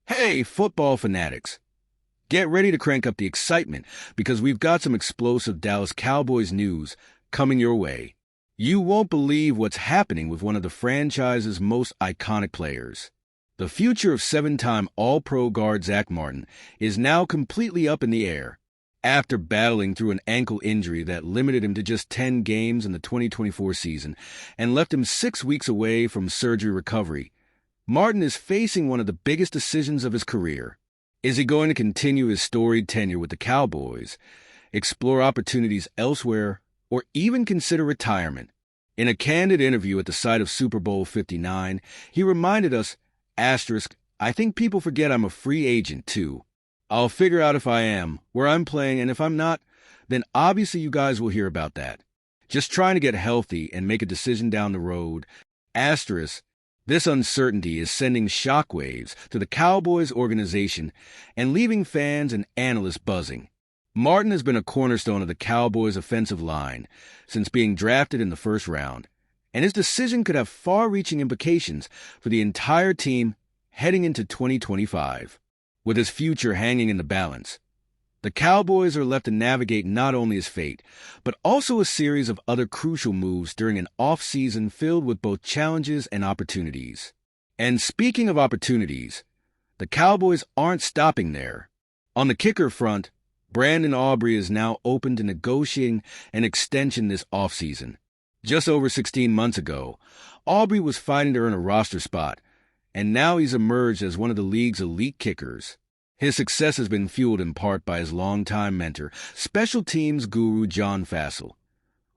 Hey, football fanatics. Get ready to crank up the excitement because we've got some explosive Dallas Cowboys news coming your way. You won't believe what's happening with one of the franchise's most iconic players. The future of seven-time All-Pro guard Zach Martin is now completely up in the air. After battling through an ankle injury that limited him to just 10 games in the 2024 season and left him 6 weeks away from surgery recovery, Martin is facing one of the biggest decisions of his career. Is he going to continue his storied tenure with the Cowboys, explore opportunities elsewhere, or even consider retirement? In a candid interview at the site of Super Bowl 59, he reminded us, I think people forget I'm a free agent too. I'll figure out if I am, where I'm playing, and if I'm not, then obviously you guys will hear about that. Just trying to get healthy and make a decision down the road. This uncertainty is sending shockwaves to the Cowboys organization and leaving fans and analysts buzzing. Martin has been a cornerstone of the Cowboys' offensive line since being drafted in the first round, and his decision could have far-reaching implications for the entire team heading into 2025. With his future hanging in the balance, the Cowboys are left to navigate not only his fate, but also a series of other crucial moves during an offseason filled with both challenges and opportunities. And speaking of opportunities, the Cowboys aren't stopping there. On the kicker front, Brandon Aubrey is now open to negotiating an extension this offseason. Just over 16 months ago, Aubrey was fighting to earn a roster spot, and now he's emerged as one of the league's elite kickers. His success has been fueled in part by his longtime mentor, special teams guru John Fassel,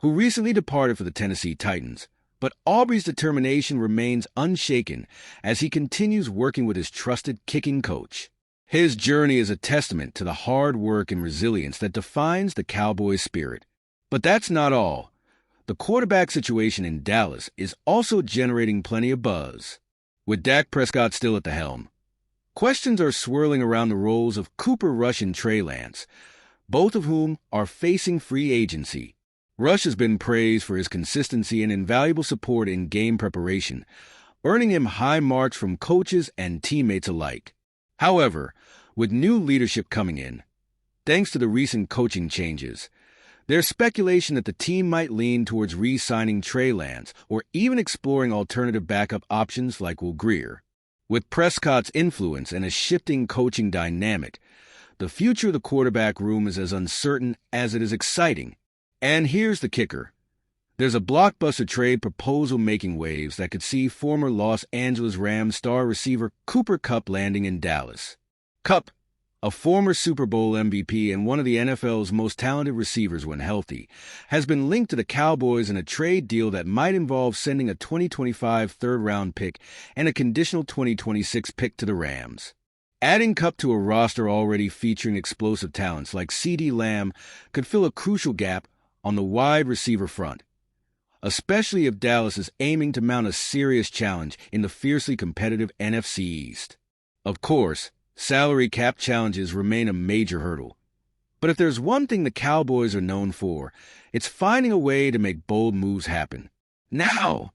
who recently departed for the Tennessee Titans. But Aubrey's determination remains unshaken as he continues working with his trusted kicking coach. His journey is a testament to the hard work and resilience that defines the Cowboys' spirit. But that's not all. The quarterback situation in Dallas is also generating plenty of buzz. With Dak Prescott still at the helm, questions are swirling around the roles of Cooper Rush and Trey Lance, both of whom are facing free agency. Rush has been praised for his consistency and invaluable support in game preparation, earning him high marks from coaches and teammates alike. However, with new leadership coming in, thanks to the recent coaching changes, there's speculation that the team might lean towards re-signing Trey Lance or even exploring alternative backup options like Will Grier. With Prescott's influence and a shifting coaching dynamic, the future of the quarterback room is as uncertain as it is exciting. And here's the kicker. There's a blockbuster trade proposal making waves that could see former Los Angeles Rams star receiver Cooper Kupp landing in Dallas. Kupp, a former Super Bowl MVP and one of the NFL's most talented receivers when healthy, has been linked to the Cowboys in a trade deal that might involve sending a 2025 third-round pick and a conditional 2026 pick to the Rams. Adding Kupp to a roster already featuring explosive talents like CeeDee Lamb could fill a crucial gap on the wide receiver front, especially if Dallas is aiming to mount a serious challenge in the fiercely competitive NFC East. Of course, salary cap challenges remain a major hurdle. But if there's one thing the Cowboys are known for, it's finding a way to make bold moves happen. Now,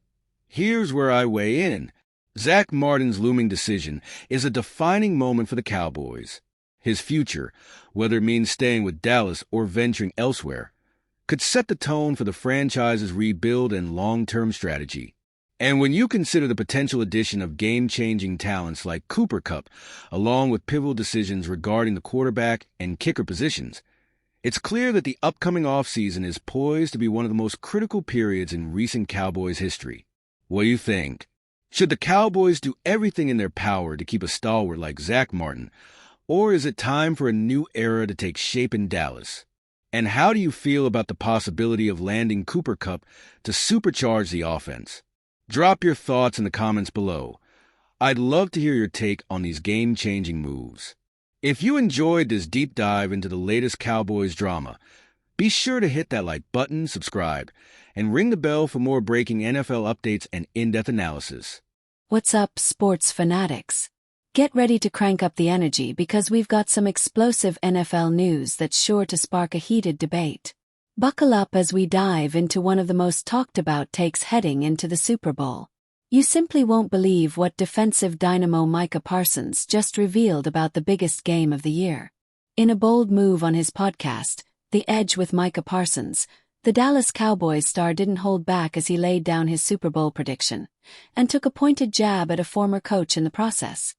here's where I weigh in. Zach Martin's looming decision is a defining moment for the Cowboys. His future, whether it means staying with Dallas or venturing elsewhere, could set the tone for the franchise's rebuild and long-term strategy. And when you consider the potential addition of game-changing talents like Cooper Kupp, along with pivotal decisions regarding the quarterback and kicker positions, it's clear that the upcoming offseason is poised to be one of the most critical periods in recent Cowboys history. What do you think? Should the Cowboys do everything in their power to keep a stalwart like Zach Martin, or is it time for a new era to take shape in Dallas? And how do you feel about the possibility of landing Cooper Kupp to supercharge the offense? Drop your thoughts in the comments below. I'd love to hear your take on these game-changing moves. If you enjoyed this deep dive into the latest Cowboys drama, be sure to hit that like button, subscribe, and ring the bell for more breaking NFL updates and in-depth analysis. What's up, sports fanatics? Get ready to crank up the energy because we've got some explosive NFL news that's sure to spark a heated debate. Buckle up as we dive into one of the most talked about takes heading into the Super Bowl. You simply won't believe what defensive dynamo Micah Parsons just revealed about the biggest game of the year. In a bold move on his podcast, The Edge with Micah Parsons, the Dallas Cowboys star didn't hold back as he laid down his Super Bowl prediction, and took a pointed jab at a former coach in the process.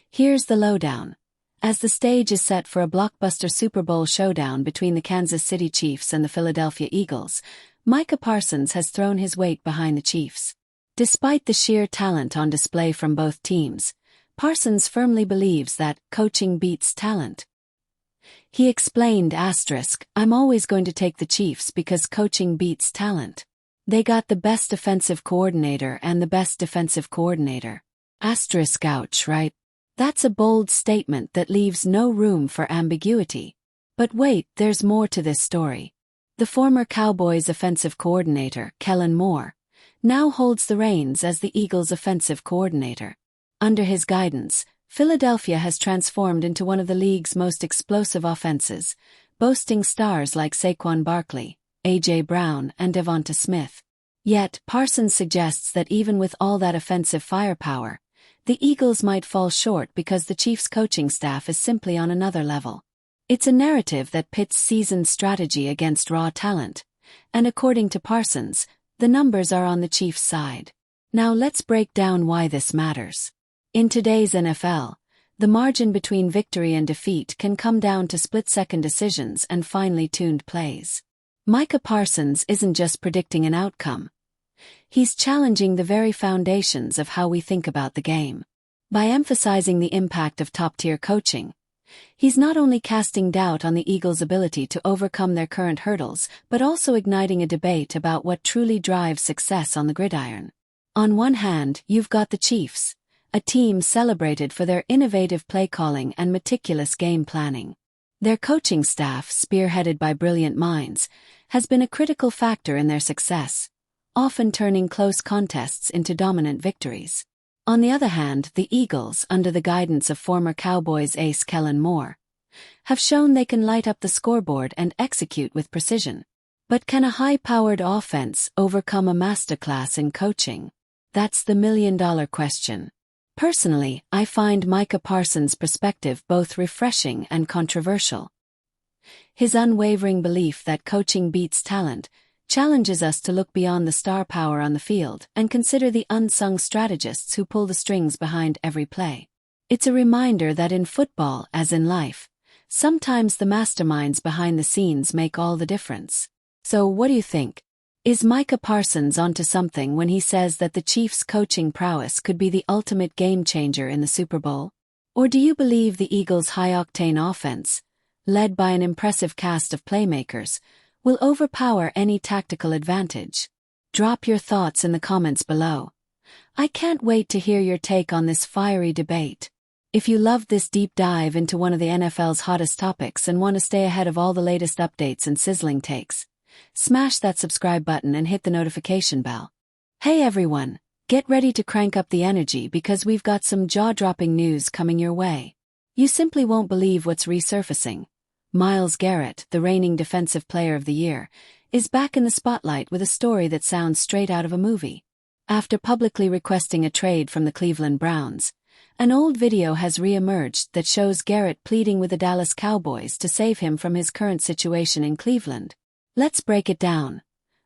Here's the lowdown. As the stage is set for a blockbuster Super Bowl showdown between the Kansas City Chiefs and the Philadelphia Eagles, Micah Parsons has thrown his weight behind the Chiefs. Despite the sheer talent on display from both teams, Parsons firmly believes that coaching beats talent. He explained, "I'm always going to take the Chiefs because coaching beats talent. They got the best offensive coordinator and the best defensive coordinator. Ouch, right?" That's a bold statement that leaves no room for ambiguity. But wait, there's more to this story. The former Cowboys offensive coordinator, Kellen Moore, now holds the reins as the Eagles' offensive coordinator. Under his guidance, Philadelphia has transformed into one of the league's most explosive offenses, boasting stars like Saquon Barkley, A.J. Brown, and Devonta Smith. Yet, Parsons suggests that even with all that offensive firepower, the Eagles might fall short because the Chiefs' coaching staff is simply on another level. It's a narrative that pits seasoned strategy against raw talent, and according to Parsons, the numbers are on the Chiefs' side. Now let's break down why this matters. In today's NFL, the margin between victory and defeat can come down to split-second decisions and finely tuned plays. Micah Parsons isn't just predicting an outcome. He's challenging the very foundations of how we think about the game. By emphasizing the impact of top-tier coaching, he's not only casting doubt on the Eagles' ability to overcome their current hurdles, but also igniting a debate about what truly drives success on the gridiron. On one hand, you've got the Chiefs, a team celebrated for their innovative play calling and meticulous game planning. Their coaching staff, spearheaded by brilliant minds, has been a critical factor in their success, often turning close contests into dominant victories. On the other hand, the Eagles, under the guidance of former Cowboys ace Kellen Moore, have shown they can light up the scoreboard and execute with precision. But can a high-powered offense overcome a masterclass in coaching? That's the million-dollar question. Personally, I find Micah Parsons' perspective both refreshing and controversial. His unwavering belief that coaching beats talent challenges us to look beyond the star power on the field and consider the unsung strategists who pull the strings behind every play. It's a reminder that in football, as in life, sometimes the masterminds behind the scenes make all the difference. So what do you think? Is Micah Parsons onto something when he says that the Chiefs' coaching prowess could be the ultimate game-changer in the Super Bowl? Or do you believe the Eagles' high-octane offense, led by an impressive cast of playmakers, will overpower any tactical advantage? Drop your thoughts in the comments below. I can't wait to hear your take on this fiery debate. If you loved this deep dive into one of the NFL's hottest topics and want to stay ahead of all the latest updates and sizzling takes, smash that subscribe button and hit the notification bell. Hey everyone, get ready to crank up the energy because we've got some jaw-dropping news coming your way. You simply won't believe what's resurfacing. Garrett, the reigning Defensive Player of the Year, is back in the spotlight with a story that sounds straight out of a movie. After publicly requesting a trade from the Cleveland Browns, an old video has re-emerged that shows Garrett pleading with the Dallas Cowboys to save him from his current situation in Cleveland. Let's break it down.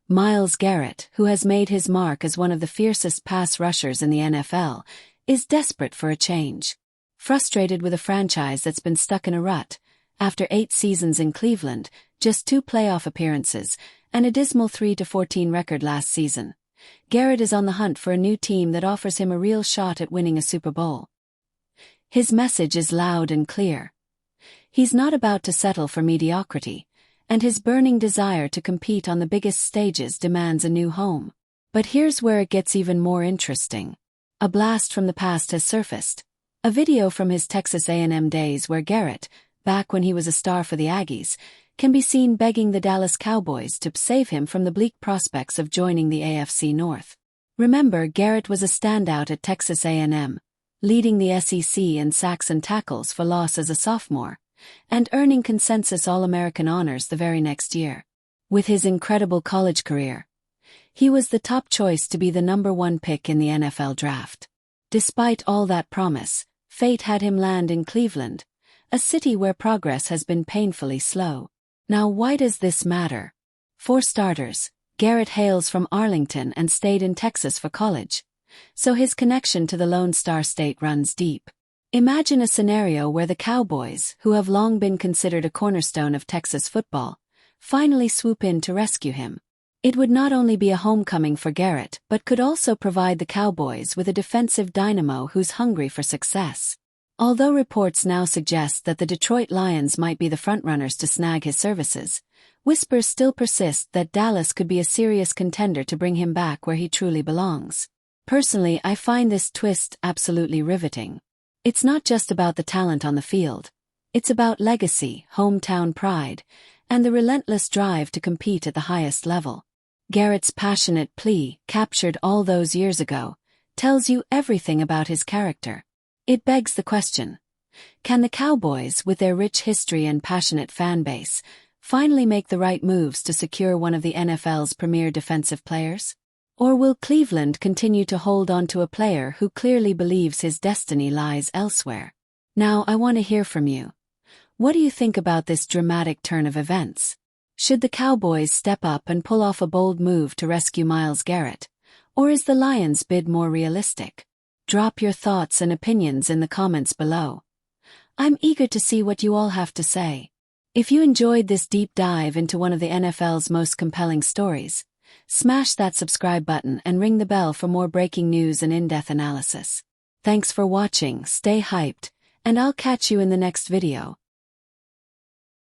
Garrett, who has made his mark as one of the fiercest pass rushers in the NFL, is desperate for a change. Frustrated with a franchise that's been stuck in a rut, after 8 seasons in Cleveland, just 2 playoff appearances, and a dismal 3-14 record last season, Garrett is on the hunt for a new team that offers him a real shot at winning a Super Bowl. His message is loud and clear. He's not about to settle for mediocrity, and his burning desire to compete on the biggest stages demands a new home. But here's where it gets even more interesting. A blast from the past has surfaced. A video from his Texas A&M days where Garrett, back when he was a star for the Aggies, can be seen begging the Dallas Cowboys to save him from the bleak prospects of joining the AFC North. Remember, Garrett was a standout at Texas A&M, leading the SEC in sacks and tackles for loss as a sophomore, and earning consensus All-American honors the very next year. With his incredible college career, He was the top choice to be the #1 pick in the NFL draft. Despite all that promise, fate had him land in Cleveland, a city where progress has been painfully slow. Now, why does this matter? For starters, Garrett hails from Arlington and stayed in Texas for college, so his connection to the Lone Star State runs deep. Imagine a scenario where the Cowboys, who have long been considered a cornerstone of Texas football, finally swoop in to rescue him. It would not only be a homecoming for Garrett but could also provide the Cowboys with a defensive dynamo who's hungry for success. Although reports now suggest that the Detroit Lions might be the frontrunners to snag his services, whispers still persist that Dallas could be a serious contender to bring him back where he truly belongs. Personally, I find this twist absolutely riveting. It's not just about the talent on the field. It's about legacy, hometown pride, and the relentless drive to compete at the highest level. Garrett's passionate plea, captured all those years ago, tells you everything about his character. It begs the question: can the Cowboys, with their rich history and passionate fan base, finally make the right moves to secure one of the NFL's premier defensive players? Or will Cleveland continue to hold on to a player who clearly believes his destiny lies elsewhere? Now, I want to hear from you. What do you think about this dramatic turn of events? Should the Cowboys step up and pull off a bold move to rescue Myles Garrett? Or is the Lions' bid more realistic? Drop your thoughts and opinions in the comments below. I'm eager to see what you all have to say. If you enjoyed this deep dive into one of the NFL's most compelling stories, smash that subscribe button and ring the bell for more breaking news and in-depth analysis. Thanks for watching, stay hyped, and I'll catch you in the next video.